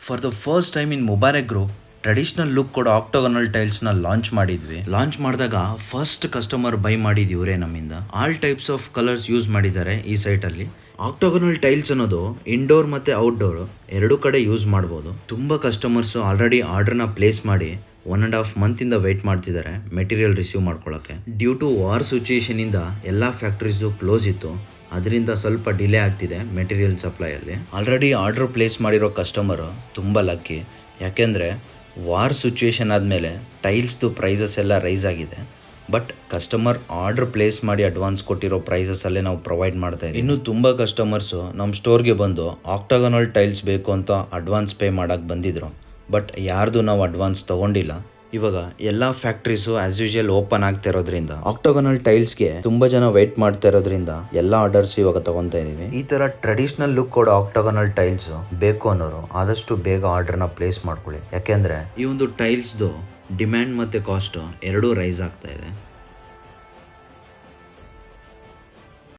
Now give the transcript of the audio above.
For the first time in Mubarak group traditional look ಕೊಡೋ ಆಕ್ಟೋಗನಲ್ ಟೈಲ್ಸ್ನ launch ಮಾಡಿದ್ವಿ. Launch ಮಾಡಿದಾಗ first customer by ಮಾಡಿದ್ದು ಇವರೇ ನಮ್ಮಿಂದ. All types of colours use ಮಾಡಿದ್ದಾರೆ ಈ ಸೈಟಲ್ಲಿ. ಆಕ್ಟೋಗನಲ್ ಟೈಲ್ಸ್ ಅನ್ನೋದು ಇಂಡೋರ್ ಮತ್ತೆ ಔಟ್ಡೋರ್ ಎರಡು ಕಡೆ ಯೂಸ್ ಮಾಡ್ಬೋದು. ತುಂಬ ಕಸ್ಟಮರ್ಸ್ ಆಲ್ರೆಡಿ ಆರ್ಡರ್ನ ಪ್ಲೇಸ್ ಮಾಡಿ 1.5 ಮಂತಿಂದ ವೆಯ್ಟ್ ಮಾಡ್ತಿದ್ದಾರೆ ಮೆಟೀರಿಯಲ್ ರಿಸೀವ್ ಮಾಡ್ಕೊಳ್ಳೋಕ್ಕೆ. ಡ್ಯೂ ಟು ವಾರ್ ಸಿಚುಯೇಷನಿಂದ ಎಲ್ಲ ಫ್ಯಾಕ್ಟ್ರೀಸು ಕ್ಲೋಸ್ ಇತ್ತು, ಅದರಿಂದ ಸ್ವಲ್ಪ ಡಿಲೇ ಆಗ್ತಿದೆ ಮೆಟೀರಿಯಲ್ ಸಪ್ಲೈಯಲ್ಲಿ. ಆಲ್ರೆಡಿ ಆರ್ಡರ್ ಪ್ಲೇಸ್ ಮಾಡಿರೋ ಕಸ್ಟಮರು ತುಂಬ ಲಕ್ಕಿ, ಯಾಕೆಂದರೆ ವಾರ್ ಸಿಚುಯೇಷನ್ ಆದಮೇಲೆ ಟೈಲ್ಸ್ದು ಪ್ರೈಸಸ್ ಎಲ್ಲ ರೈಸ್ ಆಗಿದೆ. ಬಟ್ ಕಸ್ಟಮರ್ ಆರ್ಡರ್ ಪ್ಲೇಸ್ ಮಾಡಿ ಅಡ್ವಾನ್ಸ್ ಕೊಟ್ಟಿರೋ ಪ್ರೈಸಸಲ್ಲೇ ನಾವು ಪ್ರೊವೈಡ್ ಮಾಡ್ತಾ ಇದ್ದೀವಿ. ಇನ್ನೂ ತುಂಬ ಕಸ್ಟಮರ್ಸು ನಮ್ಮ ಸ್ಟೋರ್ಗೆ ಬಂದು ಆಕ್ಟೋಗನಲ್ ಟೈಲ್ಸ್ ಬೇಕು ಅಂತ ಅಡ್ವಾನ್ಸ್ ಪೇ ಮಾಡೋಕ್ಕೆ ಬಂದಿದ್ರು. ಬಟ್ ಯಾರ್ದು ನಾವು ಅಡ್ವಾನ್ಸ್ ತೊಗೊಂಡಿಲ್ಲ. ಇವಾಗ ಎಲ್ಲ ಫ್ಯಾಕ್ಟ್ರೀಸು ಆಸ್ ಯೂಶುವಲ್ ಓಪನ್ ಆಗ್ತಾ ಇರೋದ್ರಿಂದ ಆಕ್ಟೋಗನಲ್ ಟೈಲ್ಸ್ಗೆ ತುಂಬ ಜನ ವೆಯ್ಟ್ ಮಾಡ್ತಾ ಇರೋದ್ರಿಂದ ಎಲ್ಲ ಆರ್ಡರ್ಸ್ ಇವಾಗ ತಗೊತಾ ಇದೀವಿ. ಈ ಥರ ಟ್ರೆಡಿಷನಲ್ ಲುಕ್ ಕೊಡೋ ಆಕ್ಟೋಗನಲ್ ಟೈಲ್ಸ್ ಬೇಕು ಅನ್ನೋರು ಆದಷ್ಟು ಬೇಗ ಆರ್ಡರ್ನ ಪ್ಲೇಸ್ ಮಾಡ್ಕೊಳ್ಳಿ, ಯಾಕೆಂದರೆ ಈ ಒಂದು ಟೈಲ್ಸ್ದು ಡಿಮ್ಯಾಂಡ್ ಮತ್ತು ಕಾಸ್ಟ್ ಎರಡೂ ರೈಸ್ ಆಗ್ತಾ ಇದೆ.